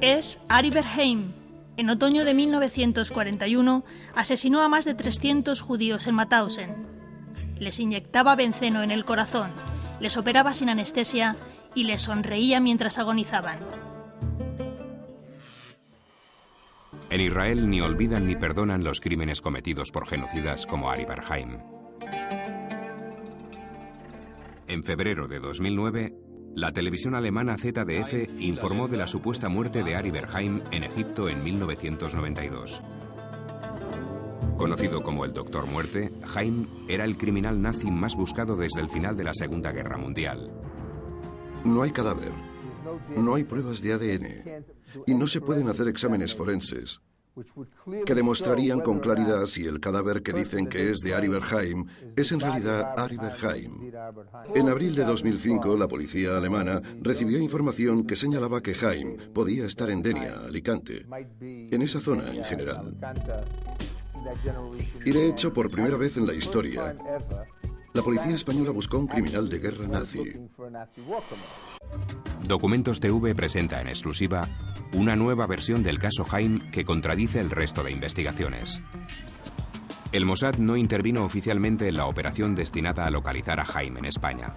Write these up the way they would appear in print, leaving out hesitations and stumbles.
Es Ari Berheim. En otoño de 1941 asesinó a más de 300 judíos en Mauthausen. Les inyectaba benceno en el corazón, les operaba sin anestesia y les sonreía mientras agonizaban. En Israel ni olvidan ni perdonan los crímenes cometidos por genocidas como Ari Berheim. En febrero de 2009, la televisión alemana ZDF informó de la supuesta muerte de Ari Berheim en Egipto en 1992. Conocido como el Doctor Muerte, Haim era el criminal nazi más buscado desde el final de la Segunda Guerra Mundial. No hay cadáver, no hay pruebas de ADN y no se pueden hacer exámenes forenses que demostrarían con claridad si el cadáver que dicen que es de Ari Berheim es en realidad Ari Berheim. En abril de 2005, la policía alemana recibió información que señalaba que Haim podía estar en Denia, Alicante, en esa zona en general. Y de hecho, por primera vez en la historia, la policía española buscó un criminal de guerra nazi. Documentos TV presenta en exclusiva una nueva versión del caso Haim que contradice el resto de investigaciones. El Mossad no intervino oficialmente en la operación destinada a localizar a Haim en España,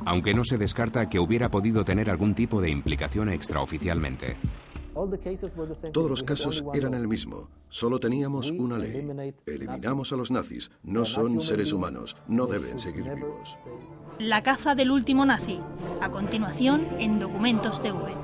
aunque no se descarta que hubiera podido tener algún tipo de implicación extraoficialmente. Todos los casos eran el mismo. Solo teníamos una ley. Eliminamos a los nazis. No son seres humanos. No deben seguir vivos. La caza del último nazi. A continuación, en Documentos TV.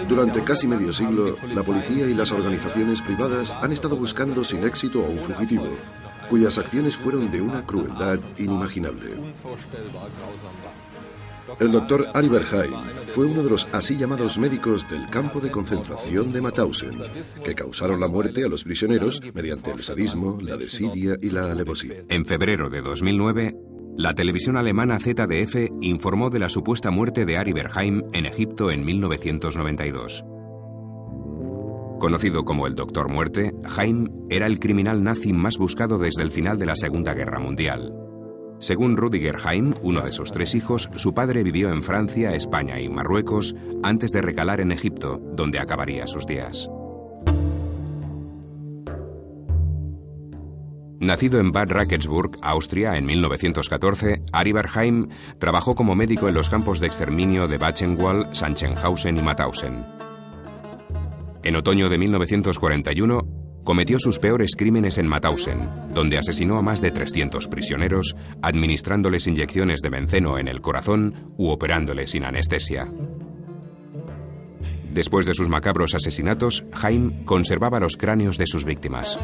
Durante casi medio siglo, la policía y las organizaciones privadas han estado buscando sin éxito a un fugitivo, cuyas acciones fueron de una crueldad inimaginable. El doctor Ari Berheim fue uno de los así llamados médicos del campo de concentración de Mauthausen, que causaron la muerte a los prisioneros mediante el sadismo, la desidia y la alevosía. En febrero de 2009, la televisión alemana ZDF informó de la supuesta muerte de Ari Berheim en Egipto en 1992. Conocido como el Doctor Muerte, Haim era el criminal nazi más buscado desde el final de la Segunda Guerra Mundial. Según Rüdiger Haim, uno de sus 3 hijos, su padre vivió en Francia, España y Marruecos antes de recalar en Egipto, donde acabaría sus días. Nacido en Bad Rakelsburg, Austria, en 1914, Ari Berheim trabajó como médico en los campos de exterminio de Buchenwald, Sachsenhausen y Mauthausen. En otoño de 1941, cometió sus peores crímenes en Mauthausen, donde asesinó a más de 300 prisioneros, administrándoles inyecciones de benceno en el corazón u operándoles sin anestesia. Después de sus macabros asesinatos, Haim conservaba los cráneos de sus víctimas.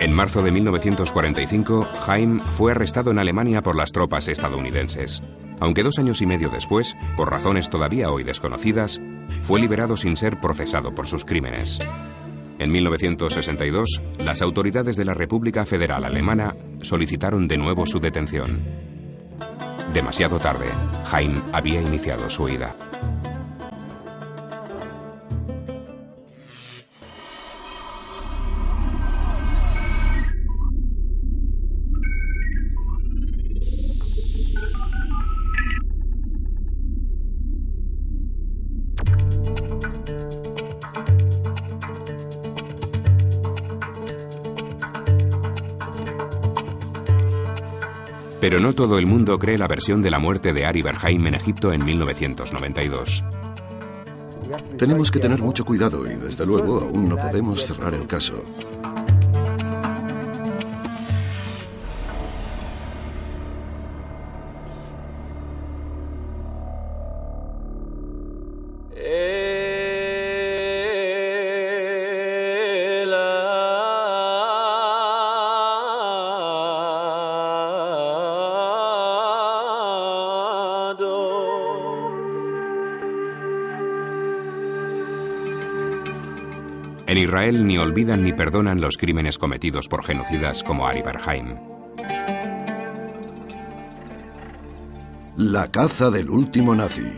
En marzo de 1945, Haim fue arrestado en Alemania por las tropas estadounidenses, aunque 2 años y medio después, por razones todavía hoy desconocidas, fue liberado sin ser procesado por sus crímenes. En 1962, las autoridades de la República Federal Alemana solicitaron de nuevo su detención. Demasiado tarde, Heim había iniciado su huida. Pero no todo el mundo cree la versión de la muerte de Ari Berheim en Egipto en 1992. Tenemos que tener mucho cuidado y, desde luego, aún no podemos cerrar el caso. En Israel ni olvidan ni perdonan los crímenes cometidos por genocidas como Ari Berheim. La caza del último nazi.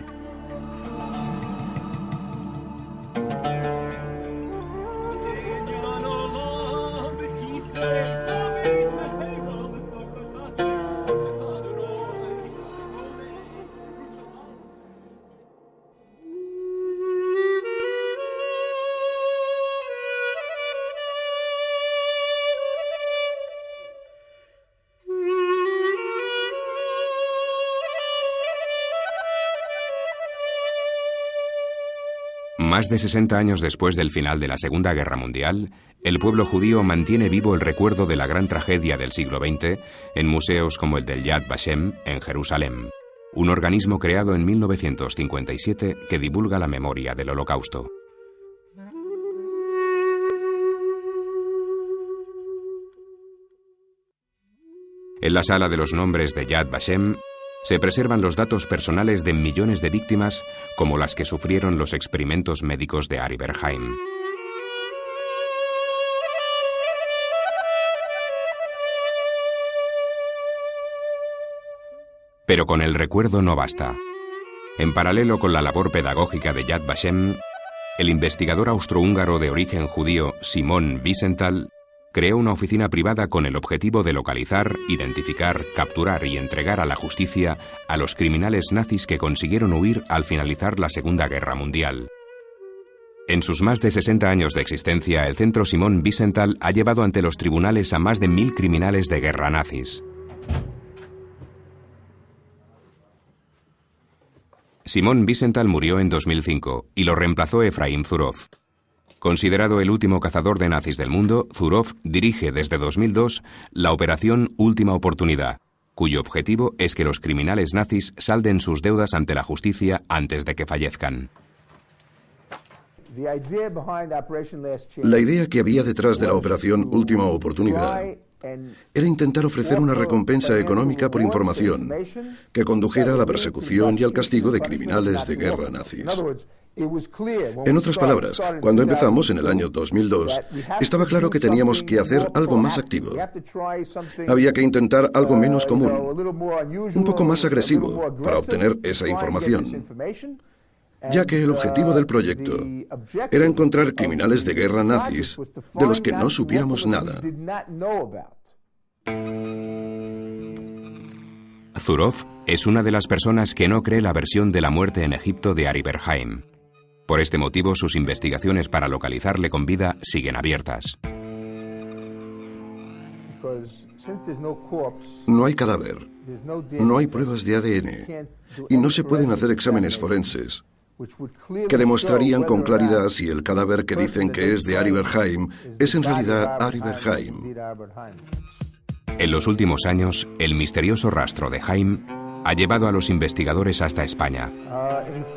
Más de 60 años después del final de la Segunda Guerra Mundial, el pueblo judío mantiene vivo el recuerdo de la gran tragedia del siglo XX en museos como el del Yad Vashem en Jerusalén, un organismo creado en 1957 que divulga la memoria del Holocausto. En la sala de los nombres de Yad Vashem se preservan los datos personales de millones de víctimas como las que sufrieron los experimentos médicos de Ari Berheim. Pero con el recuerdo no basta. En paralelo con la labor pedagógica de Yad Vashem, el investigador austrohúngaro de origen judío Simon Wiesenthal creó una oficina privada con el objetivo de localizar, identificar, capturar y entregar a la justicia a los criminales nazis que consiguieron huir al finalizar la Segunda Guerra Mundial. En sus más de 60 años de existencia, el Centro Simon Wiesenthal ha llevado ante los tribunales a más de 1000 criminales de guerra nazis. Simon Wiesenthal murió en 2005 y lo reemplazó Efraim Zurov. Considerado el último cazador de nazis del mundo, Zurov dirige desde 2002 la Operación Última Oportunidad, cuyo objetivo es que los criminales nazis salden sus deudas ante la justicia antes de que fallezcan. La idea que había detrás de la Operación Última Oportunidad era intentar ofrecer una recompensa económica por información que condujera a la persecución y al castigo de criminales de guerra nazis. En otras palabras, cuando empezamos en el año 2002, estaba claro que teníamos que hacer algo más activo. Había que intentar algo menos común, un poco más agresivo, para obtener esa información, ya que el objetivo del proyecto era encontrar criminales de guerra nazis de los que no supiéramos nada. Zurov es una de las personas que no cree la versión de la muerte en Egipto de Ari Berheim. Por este motivo, sus investigaciones para localizarle con vida siguen abiertas. No hay cadáver, no hay pruebas de ADN y no se pueden hacer exámenes forenses que demostrarían con claridad si el cadáver que dicen que es de Ari Berheim es en realidad Ari Berheim. En los últimos años, el misterioso rastro de Heim ha llevado a los investigadores hasta España.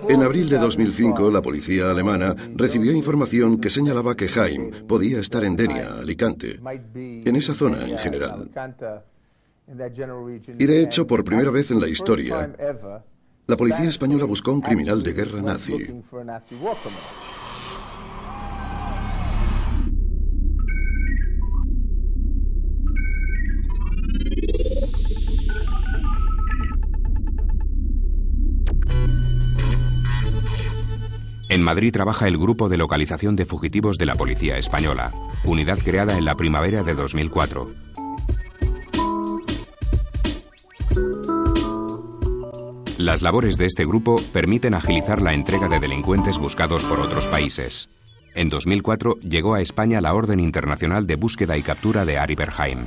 En abril de 2005, la policía alemana recibió información que señalaba que Heim podía estar en Denia, Alicante, en esa zona en general. Y de hecho, por primera vez en la historia, la policía española buscó un criminal de guerra nazi. En Madrid trabaja el Grupo de Localización de Fugitivos de la Policía Española, unidad creada en la primavera de 2004. Las labores de este grupo permiten agilizar la entrega de delincuentes buscados por otros países. En 2004 llegó a España la Orden Internacional de Búsqueda y Captura de Ari Berheim.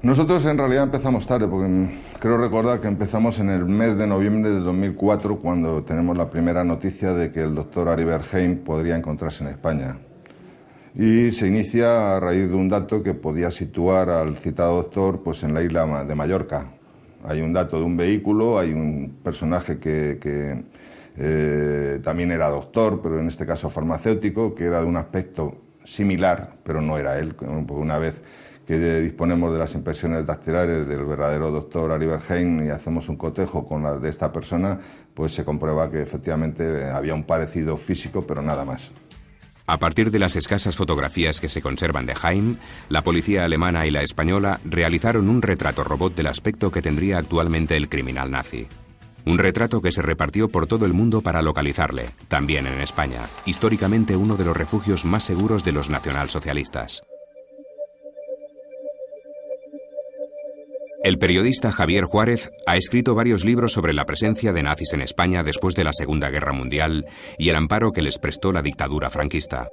Nosotros en realidad empezamos tarde, porque creo recordar que empezamos en el mes de noviembre de 2004, cuando tenemos la primera noticia de que el doctor Ari Berheim podría encontrarse en España. Y se inicia a raíz de un dato que podía situar al citado doctor pues, en la isla de Mallorca. Hay un dato de un vehículo, hay un personaje que también era doctor, pero en este caso farmacéutico, que era de un aspecto similar, pero no era él. Una vez que disponemos de las impresiones dactilares del verdadero doctor Ari Berheim y hacemos un cotejo con las de esta persona, pues se comprueba que efectivamente había un parecido físico, pero nada más. A partir de las escasas fotografías que se conservan de Heim, la policía alemana y la española realizaron un retrato robot del aspecto que tendría actualmente el criminal nazi. Un retrato que se repartió por todo el mundo para localizarle, también en España, históricamente uno de los refugios más seguros de los nacionalsocialistas. El periodista Javier Juárez ha escrito varios libros sobre la presencia de nazis en España después de la Segunda Guerra Mundial y el amparo que les prestó la dictadura franquista.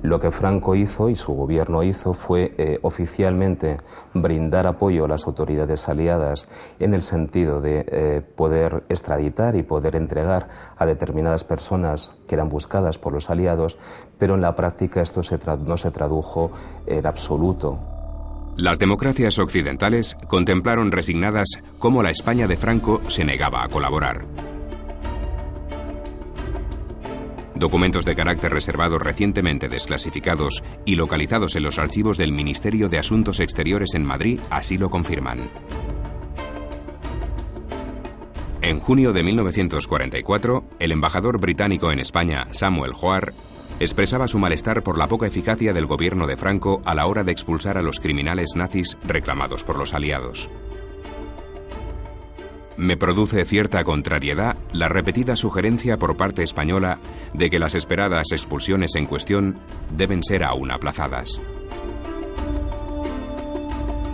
Lo que Franco hizo y su gobierno hizo fue oficialmente brindar apoyo a las autoridades aliadas en el sentido de poder extraditar y poder entregar a determinadas personas que eran buscadas por los aliados, pero en la práctica esto no se tradujo en absoluto. Las democracias occidentales contemplaron resignadas cómo la España de Franco se negaba a colaborar. Documentos de carácter reservado recientemente desclasificados y localizados en los archivos del Ministerio de Asuntos Exteriores en Madrid así lo confirman. En junio de 1944, el embajador británico en España, Samuel Hoare, expresaba su malestar por la poca eficacia del gobierno de Franco a la hora de expulsar a los criminales nazis reclamados por los aliados. Me produce cierta contrariedad la repetida sugerencia por parte española de que las esperadas expulsiones en cuestión deben ser aún aplazadas.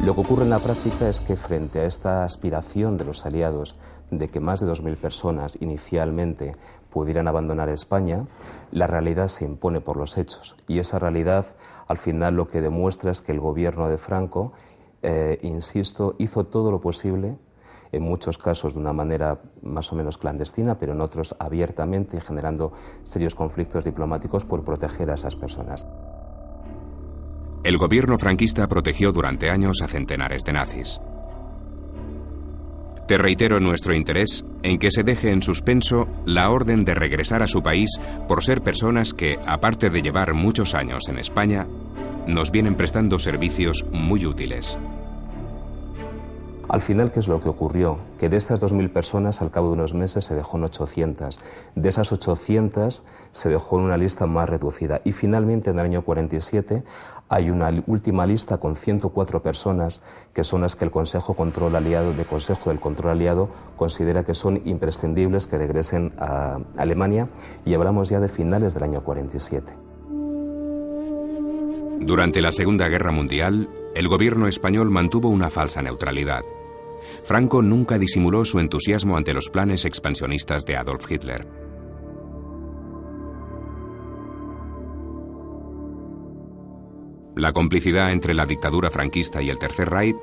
Lo que ocurre en la práctica es que frente a esta aspiración de los aliados de que más de 2.000 personas inicialmente pudieran abandonar España, la realidad se impone por los hechos. Y esa realidad al final lo que demuestra es que el gobierno de Franco, insisto, hizo todo lo posible, en muchos casos de una manera más o menos clandestina, pero en otros abiertamente y generando serios conflictos diplomáticos por proteger a esas personas. El gobierno franquista protegió durante años a centenares de nazis. Te reitero nuestro interés en que se deje en suspenso la orden de regresar a su país por ser personas que, aparte de llevar muchos años en España, nos vienen prestando servicios muy útiles. Al final, ¿qué es lo que ocurrió? Que de estas 2.000 personas, al cabo de unos meses, se dejó en 800. De esas 800, se dejó en una lista más reducida. Y finalmente, en el año 47, hay una última lista con 104 personas, que son las que el Consejo del Control Aliado considera que son imprescindibles que regresen a Alemania, y hablamos ya de finales del año 47. Durante la Segunda Guerra Mundial, el gobierno español mantuvo una falsa neutralidad. Franco nunca disimuló su entusiasmo ante los planes expansionistas de Adolf Hitler. La complicidad entre la dictadura franquista y el Tercer Reich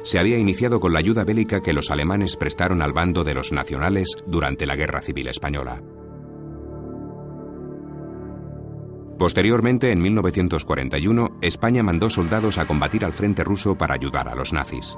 se había iniciado con la ayuda bélica que los alemanes prestaron al bando de los nacionales durante la Guerra Civil Española. Posteriormente, en 1941, España mandó soldados a combatir al frente ruso para ayudar a los nazis.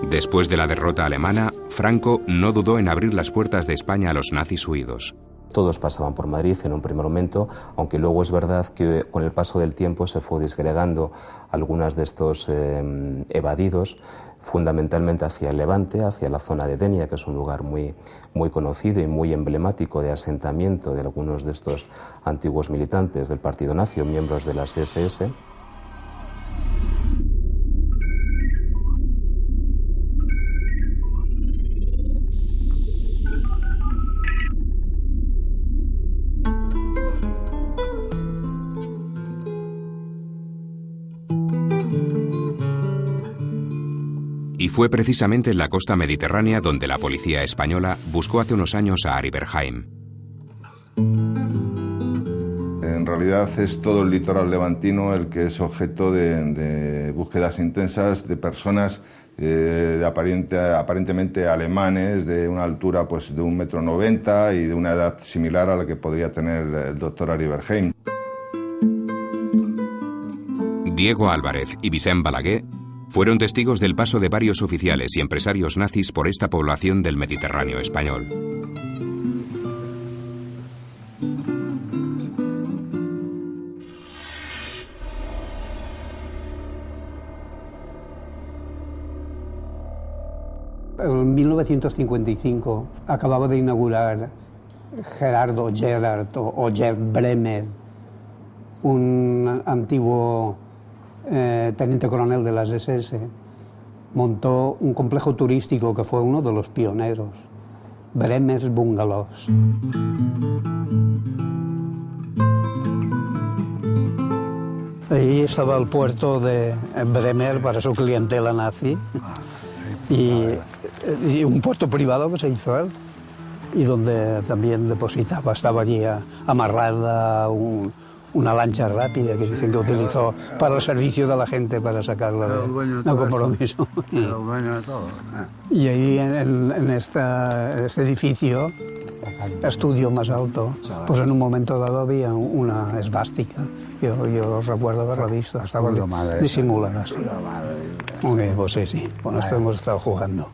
Después de la derrota alemana, Franco no dudó en abrir las puertas de España a los nazis huidos. Todos pasaban por Madrid en un primer momento, aunque luego es verdad que con el paso del tiempo se fue disgregando algunas de estos evadidos, fundamentalmente hacia el Levante, hacia la zona de Denia, que es un lugar muy conocido y muy emblemático de asentamiento de algunos de estos antiguos militantes del partido nazi o miembros de las SS. Y fue precisamente en la costa mediterránea donde la policía española buscó hace unos años a Aribert Haim. En realidad es todo el litoral levantino el que es objeto de búsquedas intensas de personas aparentemente alemanes, de una altura pues, de 1,90 m y de una edad similar a la que podría tener el doctor Aribert Haim. Diego Álvarez y Vicent Balaguer fueron testigos del paso de varios oficiales y empresarios nazis por esta población del Mediterráneo español. En 1955 acababa de inaugurar Gerhard Bremer, un antiguo teniente coronel de las SS, montó un complejo turístico que fue uno de los pioneros, Bremer's Bungalows. Ahí estaba el puerto de Bremer para su clientela nazi y un puerto privado que se hizo él y donde también depositaba, estaba allí amarrada una lancha rápida que dicen que utilizó para el servicio de la gente para sacarla de compromiso. Era el dueño de todo. Y ahí en este edificio, estudio más alto, pues en un momento dado había una esvástica. Yo recuerdo haberla visto, estaba disimulada. Sí. Okay, pues sí, con esto hemos estado jugando.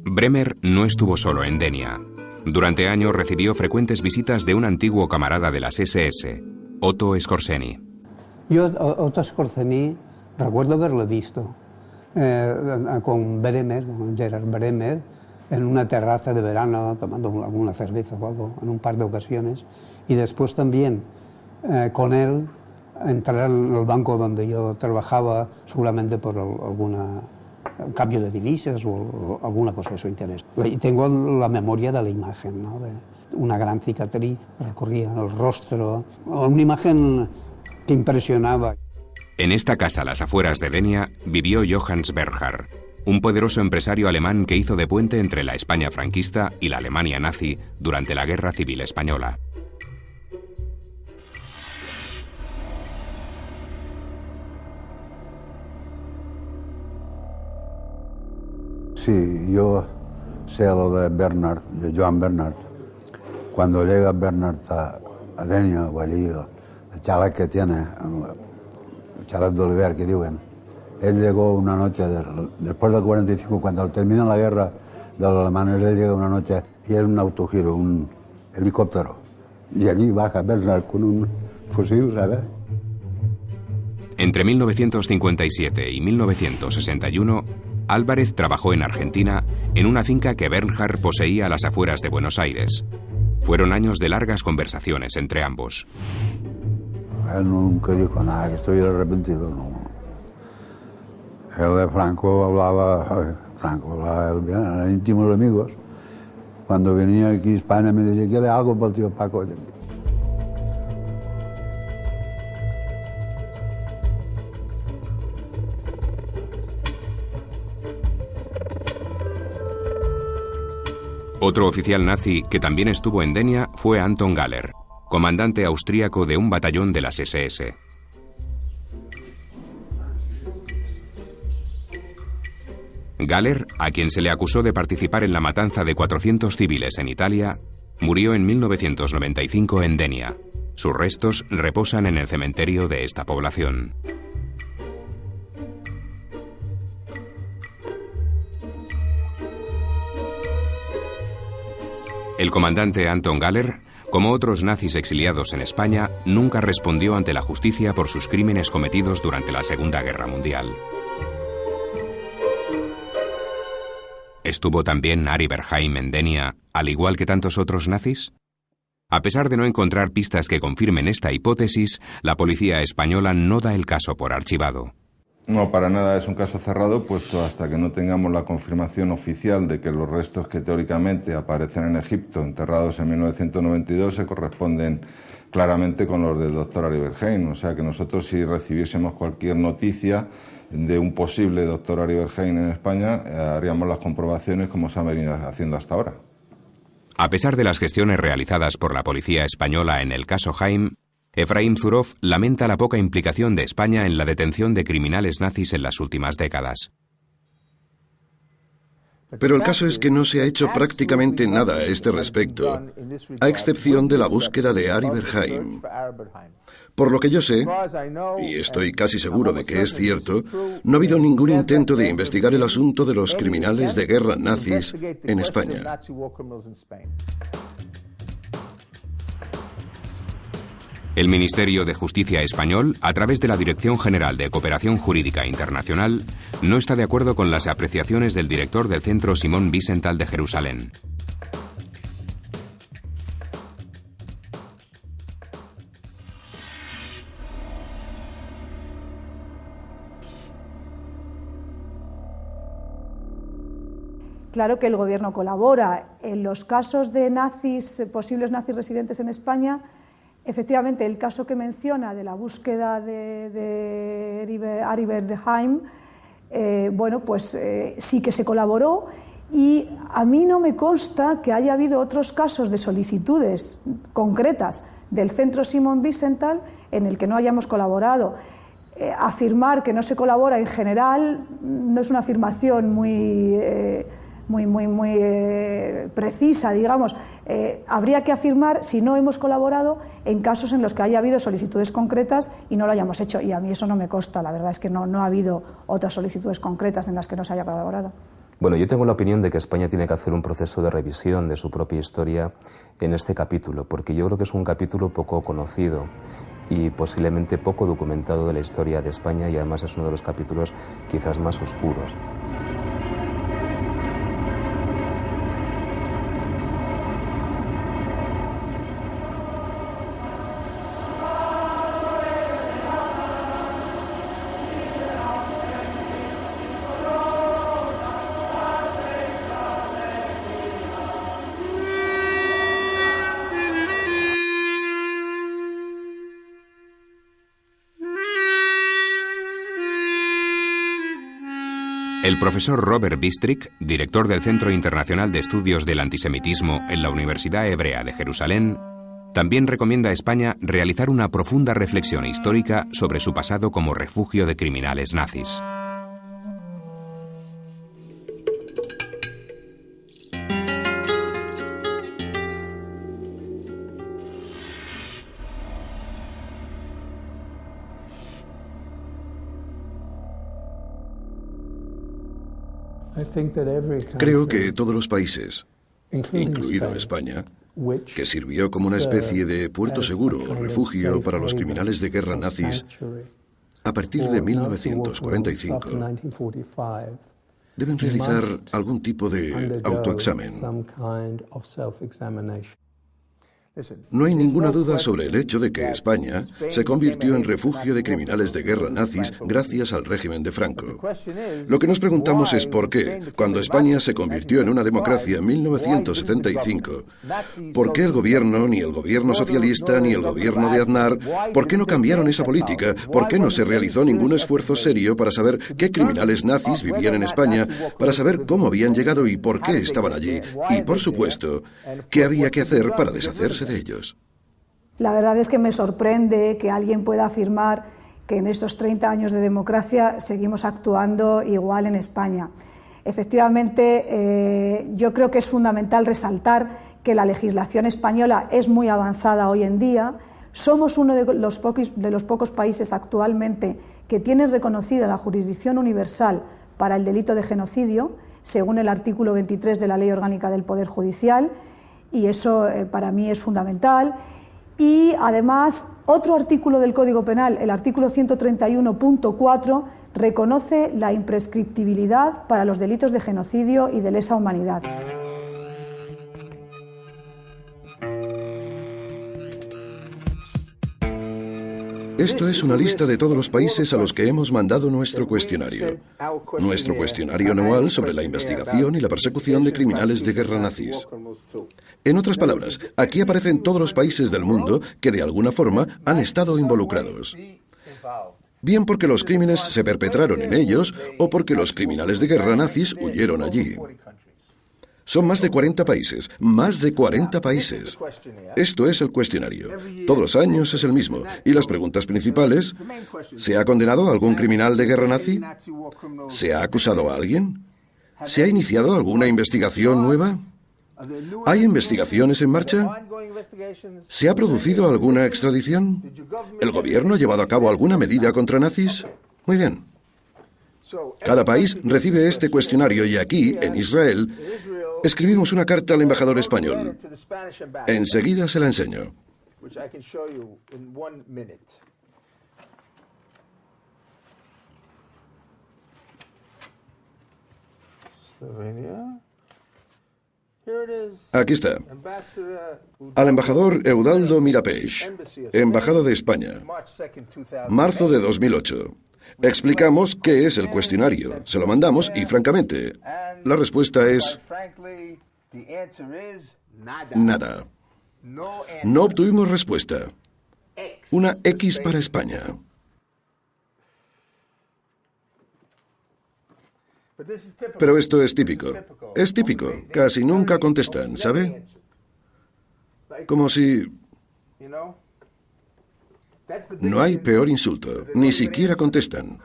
Bremer no estuvo solo en Denia. Durante años recibió frecuentes visitas de un antiguo camarada de las SS, Otto Skorzeny. Yo, Otto Skorzeny, recuerdo haberlo visto con Bremer, con Gerhard Bremer, en una terraza de verano, tomando alguna cerveza o algo, en un par de ocasiones. Y después también con él entrar en el banco donde yo trabajaba, seguramente por un cambio de divisas o alguna cosa de su interés. Y tengo la memoria de la imagen, ¿no? De una gran cicatriz recorría el rostro, una imagen que impresionaba. En esta casa, a las afueras de Denia, vivió Johannes Bernhard, un poderoso empresario alemán que hizo de puente entre la España franquista y la Alemania nazi durante la Guerra Civil Española. Sí, yo sé lo de Bernhard, de Joan Bernhard. Cuando llega Bernhard a Denia, o allí, el chalet que tiene, el chalet de Oliver que diuen, él llegó una noche, después del 45, cuando termina la guerra de los alemanes, él llega una noche y es un autogiro, un helicóptero. Y allí baja Bernhard con un fusil, ¿sabes? Entre 1957 y 1961, Álvarez trabajó en Argentina en una finca que Bernhard poseía a las afueras de Buenos Aires. Fueron años de largas conversaciones entre ambos. Él nunca dijo nada, que estoy arrepentido, no. Él de Franco hablaba él bien, eran íntimos amigos. Cuando venía aquí a España me decía, ¿quiere algo para el tío Paco? Otro oficial nazi que también estuvo en Denia fue Anton Galler, comandante austríaco de un batallón de las SS. Galler, a quien se le acusó de participar en la matanza de 400 civiles en Italia, murió en 1995 en Denia. Sus restos reposan en el cementerio de esta población. El comandante Anton Galler, como otros nazis exiliados en España, nunca respondió ante la justicia por sus crímenes cometidos durante la Segunda Guerra Mundial. ¿Estuvo también Arie Bergheim en Denia, al igual que tantos otros nazis? A pesar de no encontrar pistas que confirmen esta hipótesis, la policía española no da el caso por archivado. No, para nada es un caso cerrado, puesto hasta que no tengamos la confirmación oficial de que los restos que teóricamente aparecen en Egipto, enterrados en 1992, se corresponden claramente con los del doctor Arie Bergheim. O sea que nosotros, si recibiésemos cualquier noticia de un posible doctor Arie Bergheim en España, haríamos las comprobaciones como se han venido haciendo hasta ahora. A pesar de las gestiones realizadas por la policía española en el caso Haim, Efraín Zurov lamenta la poca implicación de España en la detención de criminales nazis en las últimas décadas. Pero el caso es que no se ha hecho prácticamente nada a este respecto, a excepción de la búsqueda de Arie Bergheim. Por lo que yo sé, y estoy casi seguro de que es cierto, no ha habido ningún intento de investigar el asunto de los criminales de guerra nazis en España. El Ministerio de Justicia español, a través de la Dirección General de Cooperación Jurídica Internacional, no está de acuerdo con las apreciaciones del director del Centro Simón Wiesenthal de Jerusalén. Claro que el gobierno colabora. En los casos de nazis, posibles nazis residentes en España, efectivamente, el caso que menciona de la búsqueda de Arie Bergheim, bueno, pues sí que se colaboró, y a mí no me consta que haya habido otros casos de solicitudes concretas del Centro Simón Wiesenthal en el que no hayamos colaborado. Afirmar que no se colabora en general no es una afirmación muy precisa, digamos. Habría que afirmar si no hemos colaborado en casos en los que haya habido solicitudes concretas y no lo hayamos hecho, y a mí eso no me consta. La verdad es que no ha habido otras solicitudes concretas en las que no se haya colaborado. Bueno, yo tengo la opinión de que España tiene que hacer un proceso de revisión de su propia historia en este capítulo, porque yo creo que es un capítulo poco conocido y posiblemente poco documentado de la historia de España, y además es uno de los capítulos quizás más oscuros. El profesor Robert Bistrick, director del Centro Internacional de Estudios del Antisemitismo en la Universidad Hebrea de Jerusalén, también recomienda a España realizar una profunda reflexión histórica sobre su pasado como refugio de criminales nazis. Creo que todos los países, incluido España, que sirvió como una especie de puerto seguro o refugio para los criminales de guerra nazis a partir de 1945, deben realizar algún tipo de autoexamen. No hay ninguna duda sobre el hecho de que España se convirtió en refugio de criminales de guerra nazis gracias al régimen de Franco. Lo que nos preguntamos es por qué, cuando España se convirtió en una democracia en 1975, ¿por qué el gobierno, ni el gobierno socialista, ni el gobierno de Aznar, por qué no cambiaron esa política? ¿Por qué no se realizó ningún esfuerzo serio para saber qué criminales nazis vivían en España, para saber cómo habían llegado y por qué estaban allí? Y, por supuesto, ¿qué había que hacer para deshacerse de ellos? La verdad es que me sorprende que alguien pueda afirmar que en estos 30 años de democracia seguimos actuando igual en España. Efectivamente, yo creo que es fundamental resaltar que la legislación española es muy avanzada hoy en día. Somos uno de los pocos países actualmente que tienen reconocida la jurisdicción universal para el delito de genocidio, según el artículo 23 de la Ley Orgánica del Poder Judicial. y eso para mí es fundamental. Y además, otro artículo del Código Penal, el artículo 131.4, reconoce la imprescriptibilidad para los delitos de genocidio y de lesa humanidad. Esto es una lista de todos los países a los que hemos mandado nuestro cuestionario. Nuestro cuestionario anual sobre la investigación y la persecución de criminales de guerra nazis. En otras palabras, aquí aparecen todos los países del mundo que de alguna forma han estado involucrados. Bien porque los crímenes se perpetraron en ellos o porque los criminales de guerra nazis huyeron allí. Son más de 40 países, más de 40 países. Esto es el cuestionario. Todos los años es el mismo. Y las preguntas principales: ¿se ha condenado a algún criminal de guerra nazi? ¿Se ha acusado a alguien? ¿Se ha iniciado alguna investigación nueva? ¿Hay investigaciones en marcha? ¿Se ha producido alguna extradición? ¿El gobierno ha llevado a cabo alguna medida contra nazis? Muy bien. Cada país recibe este cuestionario y aquí, en Israel, escribimos una carta al embajador español. Enseguida se la enseño. Aquí está. Al embajador Eudaldo Mirapeix, Embajada de España, marzo de 2008. Explicamos qué es el cuestionario, se lo mandamos y, francamente, la respuesta es nada. No obtuvimos respuesta. Una X para España. Pero esto es típico. Es típico. Casi nunca contestan, ¿sabe? Como si... No hay peor insulto. Ni siquiera contestan.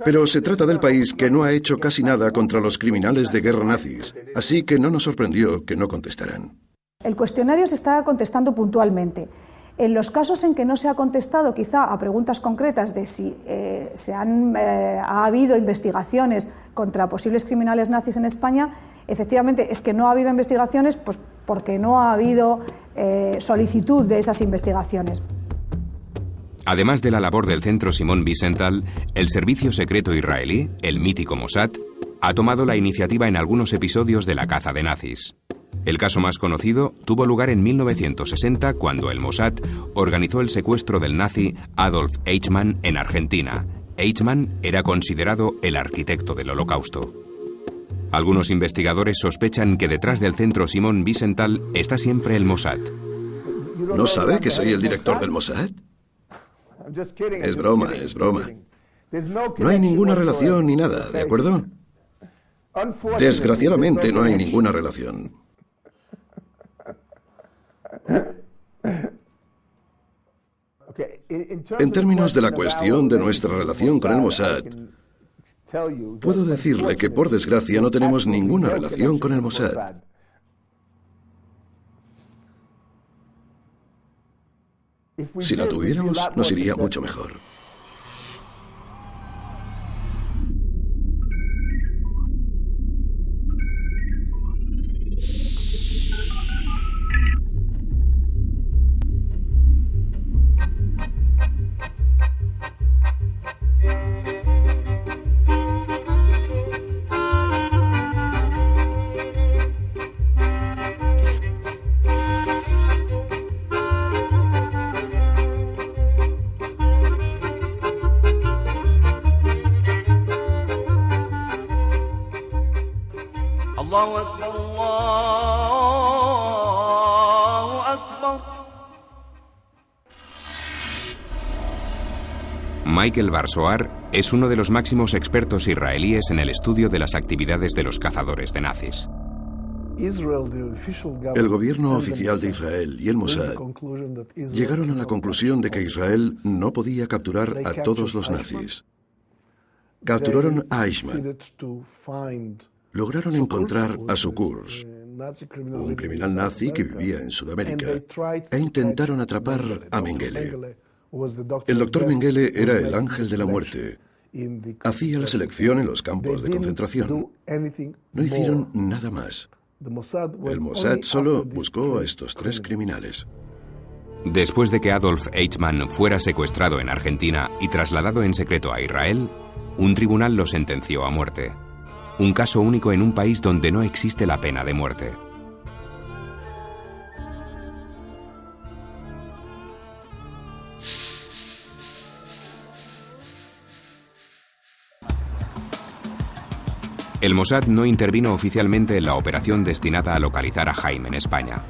Pero se trata del país que no ha hecho casi nada contra los criminales de guerra nazis, así que no nos sorprendió que no contestaran. El cuestionario se está contestando puntualmente. En los casos en que no se ha contestado quizá a preguntas concretas de si ha habido investigaciones contra posibles criminales nazis en España, efectivamente es que no ha habido investigaciones pues porque no ha habido solicitud de esas investigaciones. Además de la labor del Centro Simon Wiesenthal, el servicio secreto israelí, el mítico Mossad, ha tomado la iniciativa en algunos episodios de la caza de nazis. El caso más conocido tuvo lugar en 1960 cuando el Mossad organizó el secuestro del nazi Adolf Eichmann en Argentina. Eichmann era considerado el arquitecto del Holocausto. Algunos investigadores sospechan que detrás del Centro Simon Wiesenthal está siempre el Mossad. ¿No sabe que soy el director del Mossad? Es broma, es broma. No hay ninguna relación ni nada, ¿de acuerdo? Desgraciadamente no hay ninguna relación. En términos de la cuestión de nuestra relación con el Mossad, puedo decirle que por desgracia no tenemos ninguna relación con el Mossad. Si la tuviéramos, nos iría mucho mejor. Michael Bar-Zohar es uno de los máximos expertos israelíes en el estudio de las actividades de los cazadores de nazis. El gobierno oficial de Israel y el Mossad llegaron a la conclusión de que Israel no podía capturar a todos los nazis. Capturaron a Eichmann. Lograron encontrar a Sukurs, un criminal nazi que vivía en Sudamérica, e intentaron atrapar a Mengele. El doctor Mengele era el ángel de la muerte Hacía la selección en los campos de concentración. No hicieron nada más. El Mossad solo buscó a estos 3 criminales. Después de que Adolf Eichmann fuera secuestrado en Argentina y trasladado en secreto a Israel, un tribunal lo sentenció a muerte. Un caso único en un país donde no existe la pena de muerte. El Mossad no intervino oficialmente en la operación destinada a localizar a Haim en España,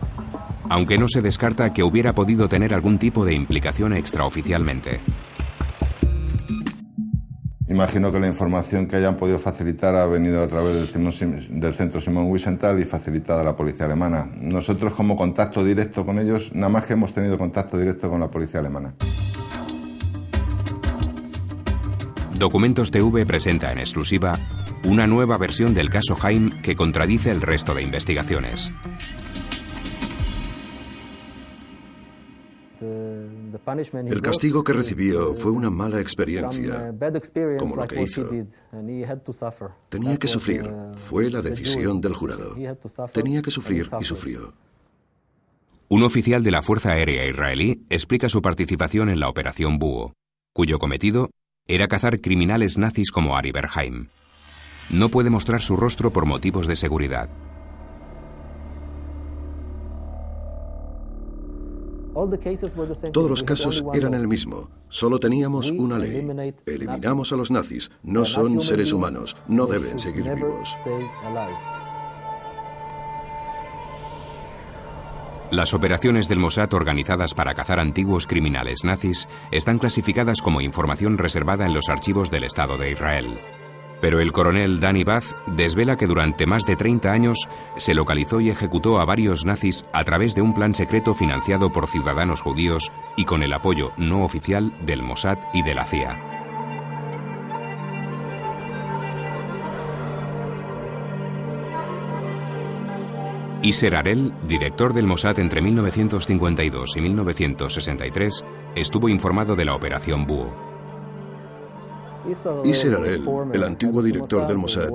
aunque no se descarta que hubiera podido tener algún tipo de implicación extraoficialmente. Imagino que la información que hayan podido facilitar ha venido a través del Centro Simon Wiesenthal y facilitada a la policía alemana. Nosotros, como contacto directo con ellos, nada más que hemos tenido contacto directo con la policía alemana. Documentos TV presenta en exclusiva una nueva versión del caso Haim que contradice el resto de investigaciones. El castigo que recibió fue una mala experiencia, como lo que hizo. Tenía que sufrir, fue la decisión del jurado. Tenía que sufrir y sufrió. Un oficial de la Fuerza Aérea Israelí explica su participación en la Operación Búho, cuyo cometido era cazar criminales nazis como Ari Berheim. No puede mostrar su rostro por motivos de seguridad. Todos los casos eran el mismo. Solo teníamos una ley. Eliminamos a los nazis. No son seres humanos. No deben seguir vivos. Las operaciones del Mossad organizadas para cazar antiguos criminales nazis están clasificadas como información reservada en los archivos del Estado de Israel. Pero el coronel Danny Bath desvela que durante más de 30 años se localizó y ejecutó a varios nazis a través de un plan secreto financiado por ciudadanos judíos y con el apoyo no oficial del Mossad y de la CIA. Yser Harel, director del Mossad entre 1952 y 1963, estuvo informado de la Operación Búho. Yser Harel, el antiguo director del Mossad,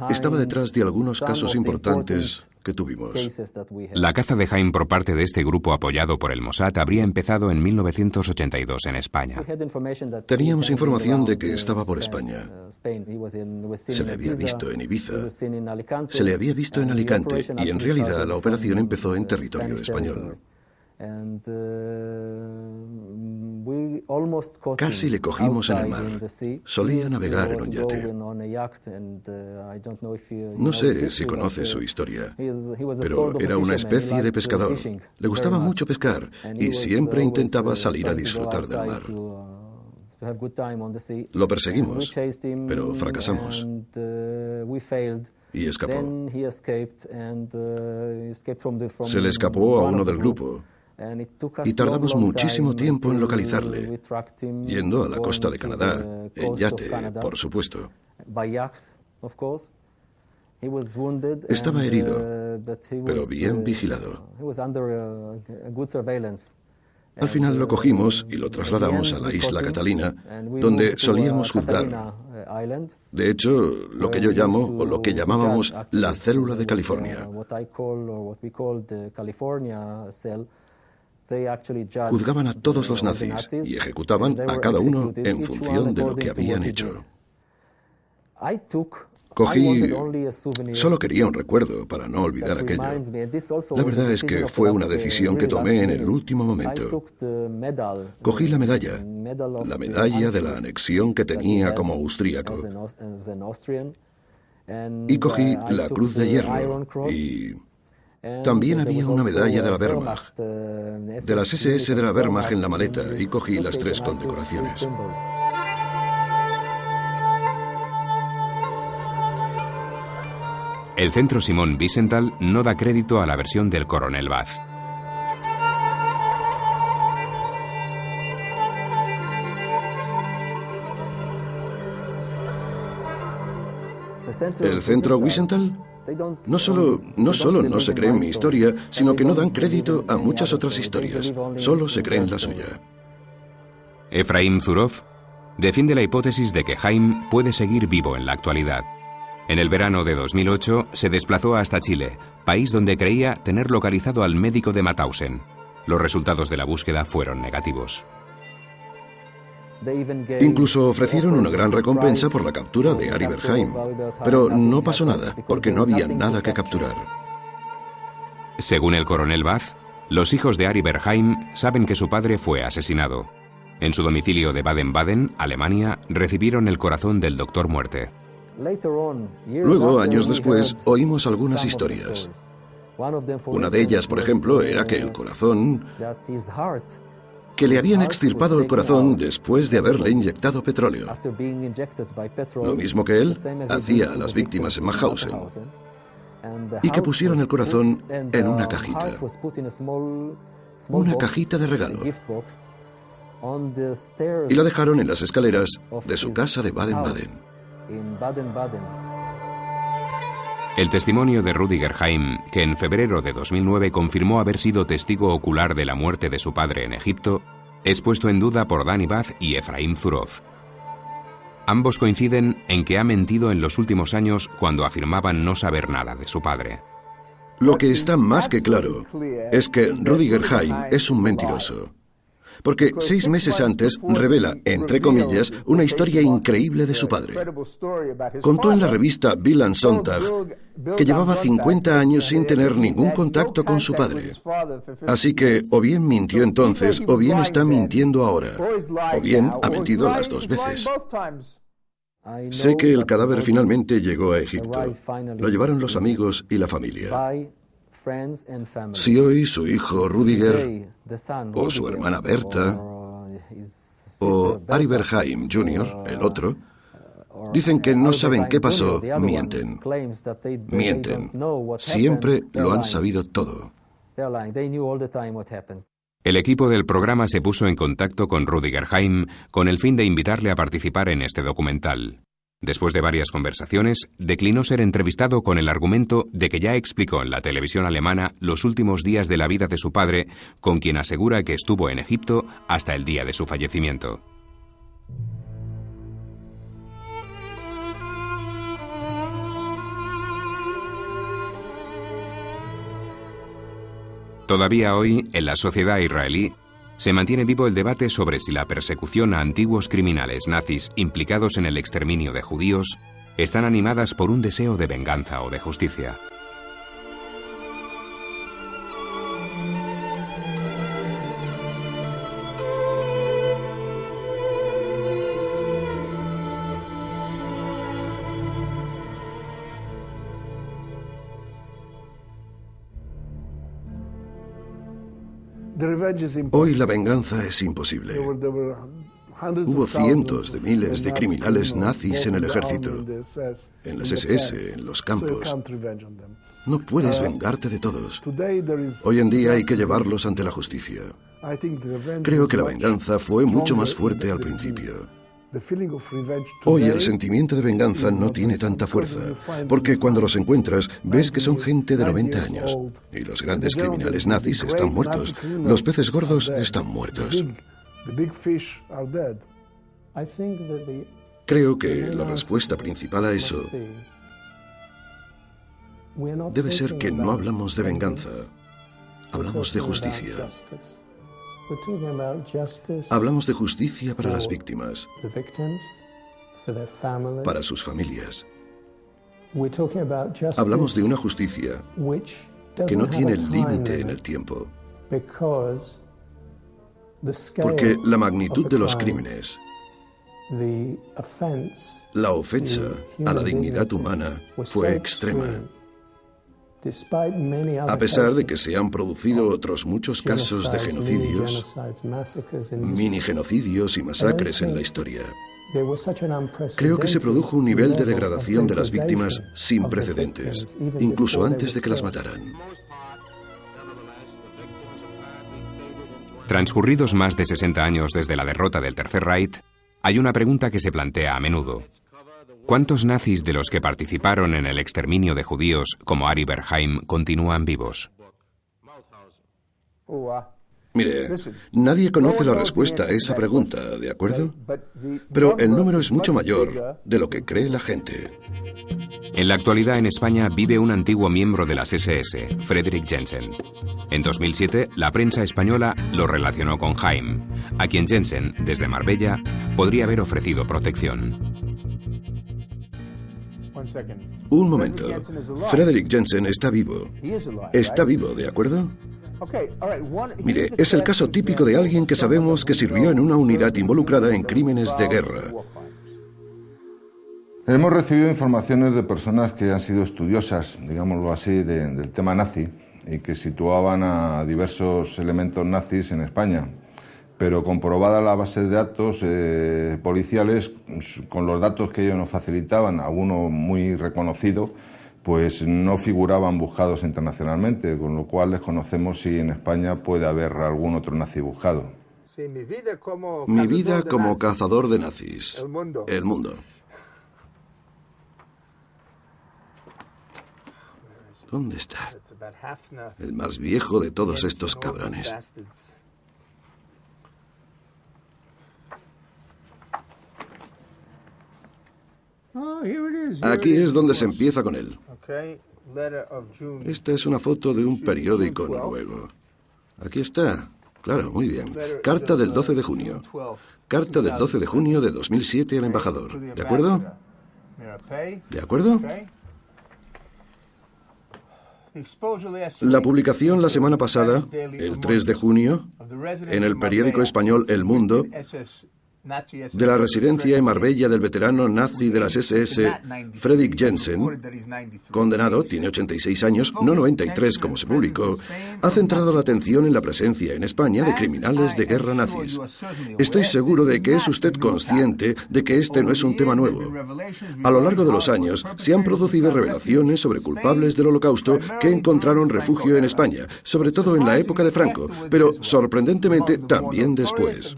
estaba detrás de algunos casos importantes que tuvimos. La caza de Haim por parte de este grupo apoyado por el Mossad habría empezado en 1982 en España. Teníamos información de que estaba por España. Se le había visto en Ibiza, se le había visto en Alicante y en realidad la operación empezó en territorio español. Casi le cogimos en el mar. Solía navegar en un yate. No sé si conoce su historia, pero era una especie de pescador. Le gustaba mucho pescar y siempre intentaba salir a disfrutar del mar. Lo perseguimos, pero fracasamos. Y escapó. Se le escapó a uno del grupo. Y tardamos muchísimo tiempo en localizarle, yendo a la costa de Canadá, en yate, por supuesto. Estaba herido, pero bien vigilado. Al final lo cogimos y lo trasladamos a la isla Catalina, donde solíamos juzgar. De hecho, lo que yo llamo, o lo que llamábamos, la célula de California. Juzgaban a todos los nazis y ejecutaban a cada uno en función de lo que habían hecho. Cogí... Solo quería un recuerdo para no olvidar aquello. La verdad es que fue una decisión que tomé en el último momento. Cogí la medalla de la anexión que tenía como austríaco. Y cogí la cruz de hierro y... También había una medalla de la Wehrmacht, de las SS de la Wehrmacht en la maleta, y cogí las 3 condecoraciones. El Centro Simon Wiesenthal no da crédito a la versión del coronel Bath. ¿El Centro Wiesenthal? No solo no se creen mi historia, sino que no dan crédito a muchas otras historias. Solo se creen la suya. Efraim Zurov, defiende la hipótesis de que Haim puede seguir vivo en la actualidad. En el verano de 2008 se desplazó hasta Chile, país donde creía tener localizado al médico de Mauthausen. Los resultados de la búsqueda fueron negativos. Incluso ofrecieron una gran recompensa por la captura de Ari Bergheim, pero no pasó nada, porque no había nada que capturar. Según el coronel Bath, los hijos de Ari Bergheim saben que su padre fue asesinado. En su domicilio de Baden-Baden, Alemania, recibieron el corazón del Doctor Muerte. Luego, años después, oímos algunas historias. Una de ellas, por ejemplo, era que el corazón... que le habían extirpado el corazón después de haberle inyectado petróleo. Lo mismo que él hacía a las víctimas en Mauthausen. Y que pusieron el corazón en una cajita. Una cajita de regalo. Y la dejaron en las escaleras de su casa de Baden-Baden. El testimonio de Rüdiger Haim, que en febrero de 2009 confirmó haber sido testigo ocular de la muerte de su padre en Egipto, es puesto en duda por Danny Bath y Efraim Zurov. Ambos coinciden en que ha mentido en los últimos años cuando afirmaban no saber nada de su padre. Lo que está más que claro es que Rüdiger Haim es un mentiroso. Porque 6 meses antes revela, entre comillas, una historia increíble de su padre. Contó en la revista Bild am Sonntag que llevaba 50 años sin tener ningún contacto con su padre. Así que o bien mintió entonces, o bien está mintiendo ahora. O bien ha mentido las 2 veces. Sé que el cadáver finalmente llegó a Egipto. Lo llevaron los amigos y la familia. Si hoy su hijo Rüdiger, o su hermana Berta, o Ari Bergheim Jr., el otro, dicen que no saben qué pasó, mienten. Mienten. Siempre lo han sabido todo. El equipo del programa se puso en contacto con Rüdiger Haim con el fin de invitarle a participar en este documental. Después de varias conversaciones, declinó ser entrevistado con el argumento de que ya explicó en la televisión alemana los últimos días de la vida de su padre, con quien asegura que estuvo en Egipto hasta el día de su fallecimiento. Todavía hoy, en la sociedad israelí, se mantiene vivo el debate sobre si la persecución a antiguos criminales nazis implicados en el exterminio de judíos están animadas por un deseo de venganza o de justicia. Hoy la venganza es imposible. Hubo cientos de miles de criminales nazis en el ejército, en las SS, en los campos. No puedes vengarte de todos. Hoy en día hay que llevarlos ante la justicia. Creo que la venganza fue mucho más fuerte al principio. Hoy el sentimiento de venganza no tiene tanta fuerza, porque cuando los encuentras ves que son gente de 90 años, y los grandes criminales nazis están muertos, los peces gordos están muertos. Creo que la respuesta principal a eso debe ser que no hablamos de venganza, hablamos de justicia. Hablamos de justicia para las víctimas, para sus familias. Hablamos de una justicia que no tiene límite en el tiempo, porque la magnitud de los crímenes, la ofensa a la dignidad humana fue extrema. A pesar de que se han producido otros muchos casos de genocidios, mini-genocidios y masacres en la historia, creo que se produjo un nivel de degradación de las víctimas sin precedentes, incluso antes de que las mataran. Transcurridos más de 60 años desde la derrota del Tercer Reich, hay una pregunta que se plantea a menudo. ¿Cuántos nazis de los que participaron en el exterminio de judíos, como Ari Bergheim, continúan vivos? Mire, nadie conoce la respuesta a esa pregunta, ¿de acuerdo? Pero el número es mucho mayor de lo que cree la gente. En la actualidad en España vive un antiguo miembro de las SS, Frederick Jensen. En 2007, la prensa española lo relacionó con Jaime, a quien Jensen, desde Marbella, podría haber ofrecido protección. Un momento. Frederick Jensen está vivo. Está vivo, ¿de acuerdo? Mire, es el caso típico de alguien que sabemos que sirvió en una unidad involucrada en crímenes de guerra. Hemos recibido informaciones de personas que han sido estudiosas, digámoslo así, del tema nazi y que situaban a diversos elementos nazis en España. Pero comprobada la base de datos policiales, con los datos que ellos nos facilitaban, alguno muy reconocido, pues no figuraban buscados internacionalmente, con lo cual desconocemos si en España puede haber algún otro nazi buscado. Mi vida como cazador de nazis. El mundo. ¿Dónde está? El más viejo de todos estos cabrones. Aquí es donde se empieza con él. Esta es una foto de un periódico noruego. Aquí está. Claro, muy bien. Carta del 12 de junio. Carta del 12 de junio de 2007 al embajador. ¿De acuerdo? ¿De acuerdo? La publicación la semana pasada, el 3 de junio, en el periódico español El Mundo, de la residencia en Marbella del veterano nazi de las SS, Fredrik Jensen, condenado, tiene 86 años, no 93 como se publicó, ha centrado la atención en la presencia en España de criminales de guerra nazis. Estoy seguro de que es usted consciente de que este no es un tema nuevo. A lo largo de los años se han producido revelaciones sobre culpables del Holocausto que encontraron refugio en España, sobre todo en la época de Franco, pero sorprendentemente también después.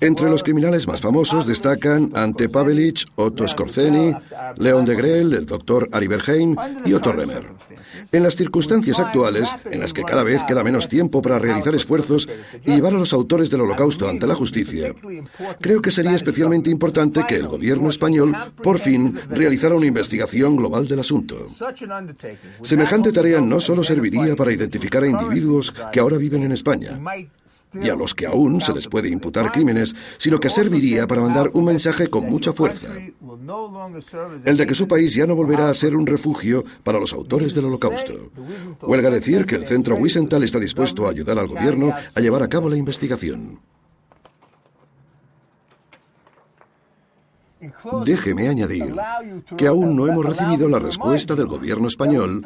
Entre los criminales más famosos destacan Ante Pavelic, Otto Skorzeny, Leon Degrelle, el doctor Ari Berheim y Otto Remmer. En las circunstancias actuales, en las que cada vez queda menos tiempo para realizar esfuerzos y llevar a los autores del Holocausto ante la justicia, creo que sería especialmente importante que el gobierno español, por fin, realizara una investigación global del asunto. Semejante tarea no solo serviría para identificar a individuos que ahora viven en España y a los que aún se les puede imputar crímenes, sino que serviría para mandar un mensaje con mucha fuerza: el de que su país ya no volverá a ser un refugio para los autores del Holocausto. Huelga decir que el Centro Wiesenthal está dispuesto a ayudar al gobierno a llevar a cabo la investigación. Déjeme añadir que aún no hemos recibido la respuesta del gobierno español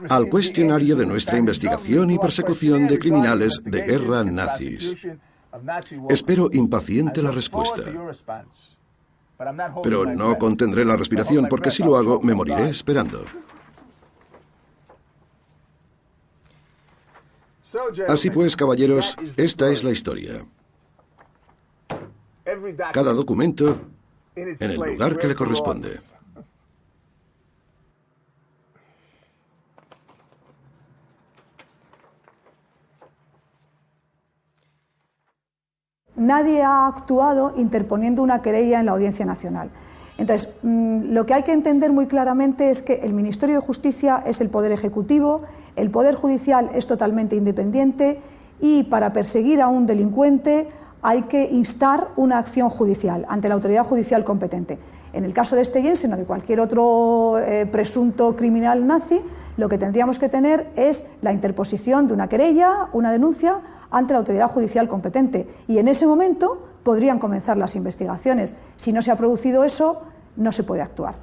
al cuestionario de nuestra investigación y persecución de criminales de guerra nazis. Espero impaciente la respuesta. Pero no contendré la respiración porque si lo hago me moriré esperando. Así pues, caballeros, esta es la historia. Cada documento en el lugar que le corresponde. Nadie ha actuado interponiendo una querella en la Audiencia Nacional. Entonces, lo que hay que entender muy claramente es que el Ministerio de Justicia es el poder ejecutivo, el Poder Judicial es totalmente independiente y para perseguir a un delincuente hay que instar una acción judicial ante la autoridad judicial competente. En el caso de este Jensen o de cualquier otro presunto criminal nazi, lo que tendríamos que tener es la interposición de una querella, una denuncia ante la autoridad judicial competente. Y en ese momento podrían comenzar las investigaciones. Si no se ha producido eso, no se puede actuar.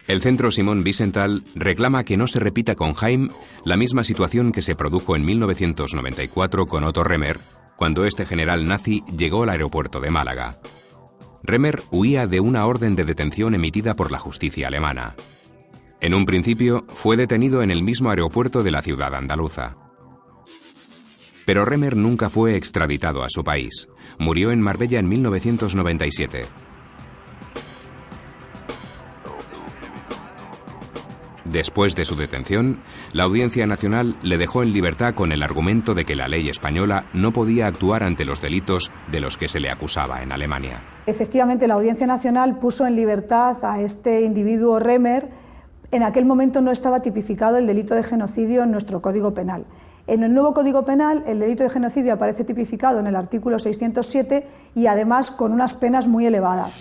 El Centro Simon Wiesenthal reclama que no se repita con Jaime la misma situación que se produjo en 1994 con Otto Remmer, cuando este general nazi llegó al aeropuerto de Málaga. Remmer huía de una orden de detención emitida por la justicia alemana. En un principio fue detenido en el mismo aeropuerto de la ciudad andaluza. Pero Remmer nunca fue extraditado a su país. Murió en Marbella en 1997. Después de su detención, la Audiencia Nacional le dejó en libertad con el argumento de que la ley española no podía actuar ante los delitos de los que se le acusaba en Alemania. Efectivamente, la Audiencia Nacional puso en libertad a este individuo Remer. En aquel momento no estaba tipificado el delito de genocidio en nuestro Código Penal. En el nuevo Código Penal, el delito de genocidio aparece tipificado en el artículo 607 y además con unas penas muy elevadas.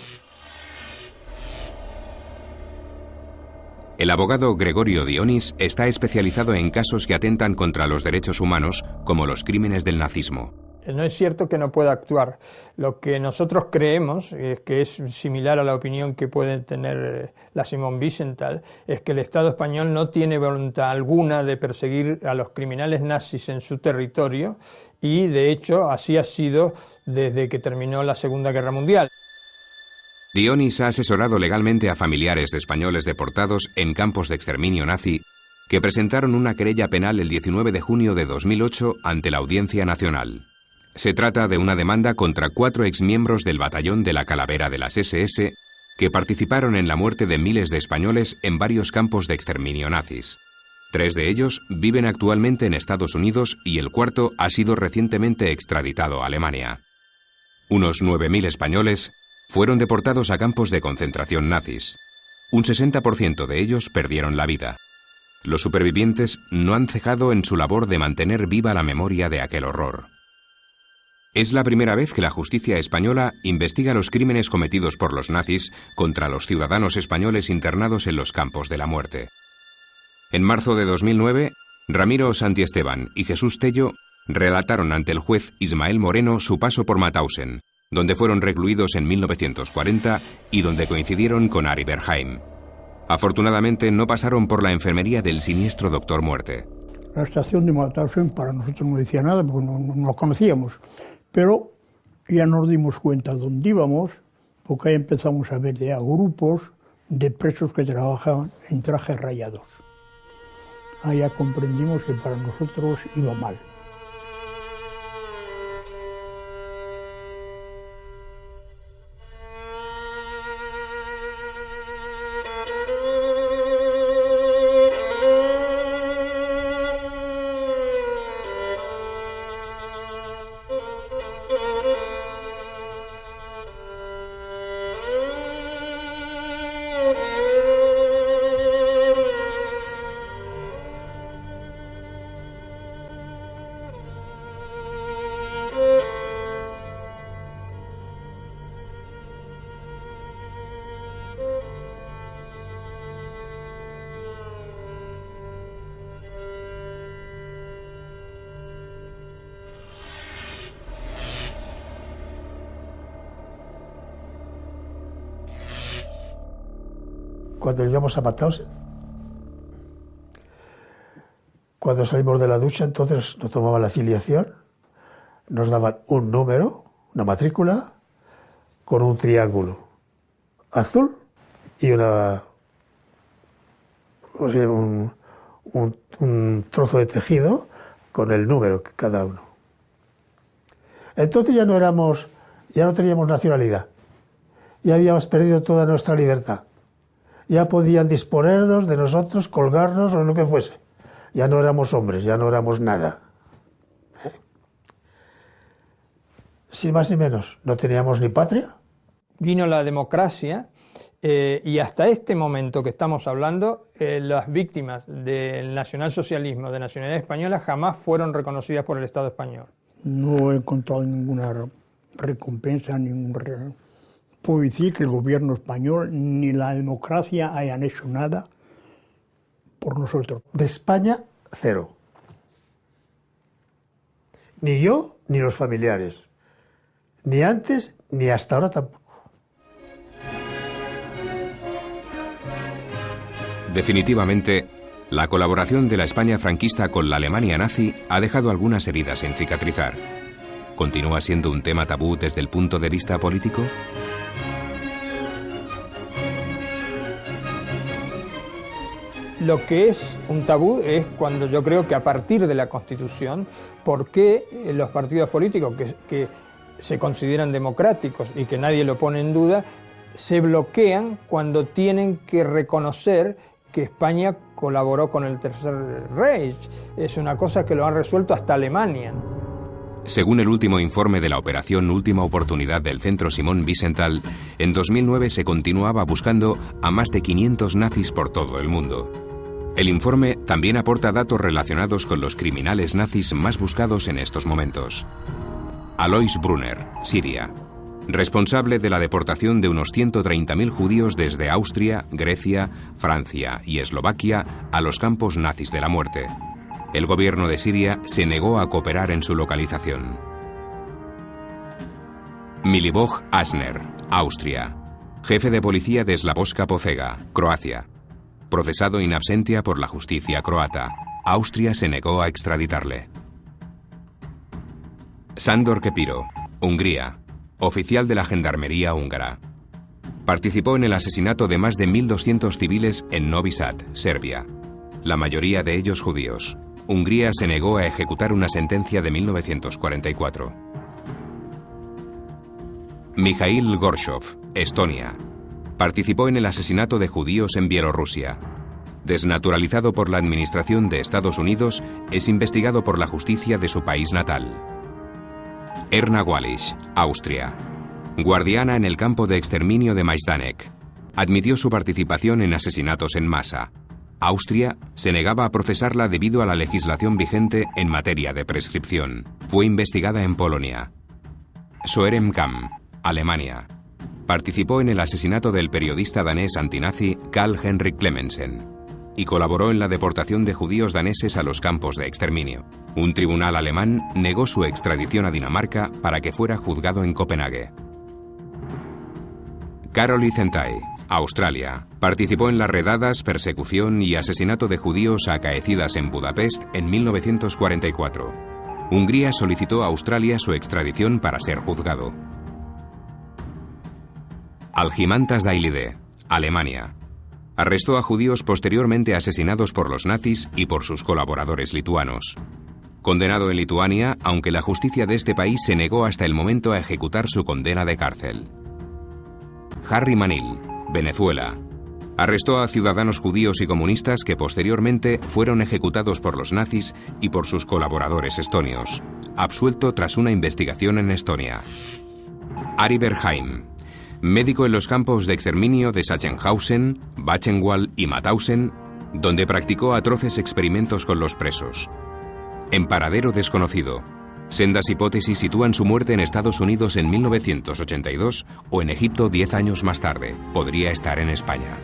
El abogado Gregorio Dionis está especializado en casos que atentan contra los derechos humanos, como los crímenes del nazismo. No es cierto que no pueda actuar. Lo que nosotros creemos, que es similar a la opinión que puede tener la Simón Wiesenthal, es que el Estado español no tiene voluntad alguna de perseguir a los criminales nazis en su territorio y, de hecho, así ha sido desde que terminó la Segunda Guerra Mundial. Dionis ha asesorado legalmente a familiares de españoles deportados en campos de exterminio nazi que presentaron una querella penal el 19 de junio de 2008 ante la Audiencia Nacional. Se trata de una demanda contra 4 exmiembros del batallón de la Calavera de las SS que participaron en la muerte de miles de españoles en varios campos de exterminio nazis. 3 de ellos viven actualmente en Estados Unidos y el 4º ha sido recientemente extraditado a Alemania. Unos 9.000 españoles fueron deportados a campos de concentración nazis. Un 60% de ellos perdieron la vida. Los supervivientes no han cejado en su labor de mantener viva la memoria de aquel horror. Es la primera vez que la justicia española investiga los crímenes cometidos por los nazis contra los ciudadanos españoles internados en los campos de la muerte. En marzo de 2009, Ramiro Santiesteban y Jesús Tello relataron ante el juez Ismael Moreno su paso por Mauthausen, donde fueron recluidos en 1940 y donde coincidieron con Arie Bergheim. Afortunadamente no pasaron por la enfermería del siniestro Doctor Muerte. La estación de Mauthausen para nosotros no decía nada porque no nos conocíamos, pero ya nos dimos cuenta dónde íbamos, porque ahí empezamos a ver ya grupos de presos que trabajaban en trajes rayados. Ahí ya comprendimos que para nosotros iba mal. Cuando llegamos a Mauthausen, cuando salimos de la ducha, entonces nos tomaban la filiación, nos daban un número, una matrícula, con un triángulo azul y un trozo de tejido con el número cada uno. Entonces ya no teníamos nacionalidad, ya habíamos perdido toda nuestra libertad. Ya podían disponernos de nosotros, colgarnos o lo que fuese. Ya no éramos hombres, ya no éramos nada. Sin más ni menos, no teníamos ni patria. Vino la democracia y hasta este momento que estamos hablando, las víctimas del nacionalsocialismo, de nacionalidad española, jamás fueron reconocidas por el Estado español. No he encontrado ninguna recompensa, puedo decir que el gobierno español ni la democracia hayan hecho nada por nosotros. De España, cero. Ni yo, ni los familiares. Ni antes, ni hasta ahora tampoco. Definitivamente, la colaboración de la España franquista con la Alemania nazi ha dejado algunas heridas sin cicatrizar. ¿Continúa siendo un tema tabú desde el punto de vista político? Lo que es un tabú es cuando yo creo que a partir de la Constitución, ¿por qué los partidos políticos que se consideran democráticos y que nadie lo pone en duda, se bloquean cuando tienen que reconocer que España colaboró con el Tercer Reich. Es una cosa que lo han resuelto hasta Alemania. Según el último informe de la operación Última Oportunidad del Centro Simón Wiesenthal, en 2009 se continuaba buscando a más de 500 nazis por todo el mundo. El informe también aporta datos relacionados con los criminales nazis más buscados en estos momentos. Alois Brunner, Siria. Responsable de la deportación de unos 130.000 judíos desde Austria, Grecia, Francia y Eslovaquia a los campos nazis de la muerte. El gobierno de Siria se negó a cooperar en su localización. Milivoj Asner, Austria. Jefe de policía de Slavovska Požega, Croacia. Procesado in absentia por la justicia croata. Austria se negó a extraditarle. Sándor Kepiro, Hungría. Oficial de la Gendarmería húngara. Participó en el asesinato de más de 1.200 civiles en Novi Sad, Serbia. La mayoría de ellos judíos. Hungría se negó a ejecutar una sentencia de 1944. Mikhail Gorshov, Estonia. Participó en el asesinato de judíos en Bielorrusia. Desnaturalizado por la administración de Estados Unidos, es investigado por la justicia de su país natal. Erna Wallis, Austria. Guardiana en el campo de exterminio de Majdanek. Admitió su participación en asesinatos en masa. Austria se negaba a procesarla debido a la legislación vigente en materia de prescripción. Fue investigada en Polonia. Soerem Kam, Alemania. Participó en el asesinato del periodista danés antinazi Carl Henrik Clemensen y colaboró en la deportación de judíos daneses a los campos de exterminio. Un tribunal alemán negó su extradición a Dinamarca para que fuera juzgado en Copenhague. Karoli Zentai, Australia. Participó en las redadas, persecución y asesinato de judíos acaecidas en Budapest en 1944. Hungría solicitó a Australia su extradición para ser juzgado. Algimantas Dailide, Alemania. Arrestó a judíos posteriormente asesinados por los nazis y por sus colaboradores lituanos. Condenado en Lituania, aunque la justicia de este país se negó hasta el momento a ejecutar su condena de cárcel. Harry Manil, Venezuela. Arrestó a ciudadanos judíos y comunistas que posteriormente fueron ejecutados por los nazis y por sus colaboradores estonios. Absuelto tras una investigación en Estonia. Ari Berheim. Médico en los campos de exterminio de Sachsenhausen, Buchenwald y Mauthausen, donde practicó atroces experimentos con los presos. En paradero desconocido. Sendas hipótesis sitúan su muerte en Estados Unidos en 1982 o en Egipto 10 años más tarde. Podría estar en España.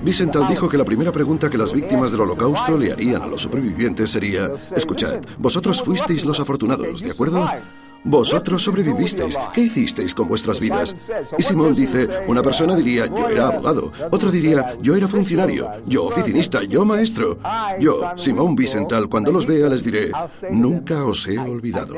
Wiesenthal dijo que la primera pregunta que las víctimas del Holocausto le harían a los supervivientes sería: escuchad, vosotros fuisteis los afortunados, ¿de acuerdo? Vosotros sobrevivisteis. ¿Qué hicisteis con vuestras vidas? Y Simón dice, una persona diría, yo era abogado. Otro diría, yo era funcionario. Yo oficinista. Yo maestro. Yo, Simón Wiesenthal, cuando los vea les diré, nunca os he olvidado.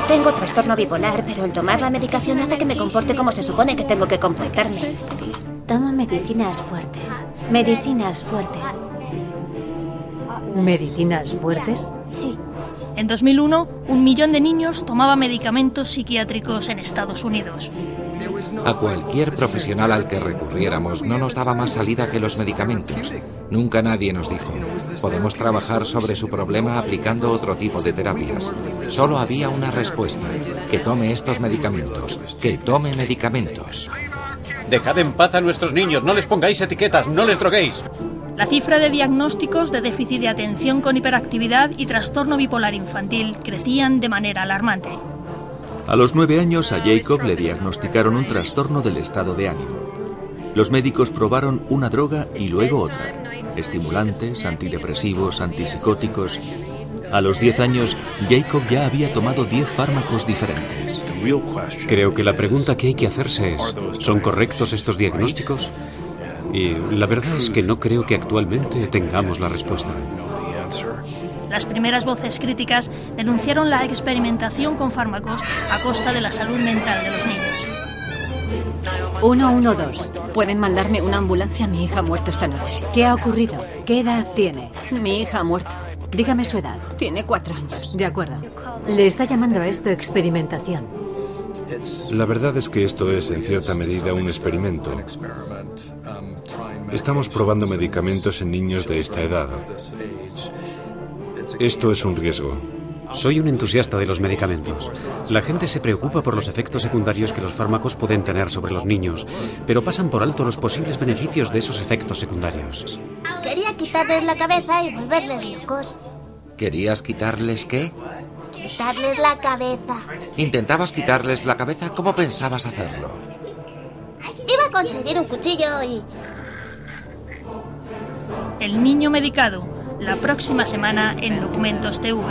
Tengo trastorno bipolar, pero el tomar la medicación hace que me comporte como se supone que tengo que comportarme. Toma medicinas fuertes. Medicinas fuertes. ¿Medicinas fuertes? Sí. En 2001, 1 millón de niños tomaba medicamentos psiquiátricos en Estados Unidos. A cualquier profesional al que recurriéramos no nos daba más salida que los medicamentos. Nunca nadie nos dijo, podemos trabajar sobre su problema aplicando otro tipo de terapias. Solo había una respuesta, que tome estos medicamentos, que tome medicamentos. Dejad en paz a nuestros niños, no les pongáis etiquetas, no les droguéis. La cifra de diagnósticos de déficit de atención con hiperactividad y trastorno bipolar infantil crecían de manera alarmante. A los 9 años a Jacob le diagnosticaron un trastorno del estado de ánimo. Los médicos probaron una droga y luego otra. Estimulantes, antidepresivos, antipsicóticos. A los 10 años, Jacob ya había tomado 10 fármacos diferentes. Creo que la pregunta que hay que hacerse es, ¿son correctos estos diagnósticos? Y la verdad es que no creo que actualmente tengamos la respuesta. Las primeras voces críticas denunciaron la experimentación con fármacos a costa de la salud mental de los niños. 112. ¿Pueden mandarme una ambulancia? Mi hija ha muerto esta noche. ¿Qué ha ocurrido? ¿Qué edad tiene? Mi hija ha muerto. Dígame su edad. Tiene 4 años. De acuerdo. Le está llamando a esto experimentación. La verdad es que esto es, en cierta medida, un experimento. Estamos probando medicamentos en niños de esta edad. Esto es un riesgo. Soy un entusiasta de los medicamentos. La gente se preocupa por los efectos secundarios que los fármacos pueden tener sobre los niños, pero pasan por alto los posibles beneficios de esos efectos secundarios. Quería quitarles la cabeza y volverles locos. ¿Querías quitarles qué? Quitarles la cabeza. ¿Intentabas quitarles la cabeza? ¿Cómo pensabas hacerlo? Iba a conseguir un cuchillo y... El niño medicado, la próxima semana en Documentos TV.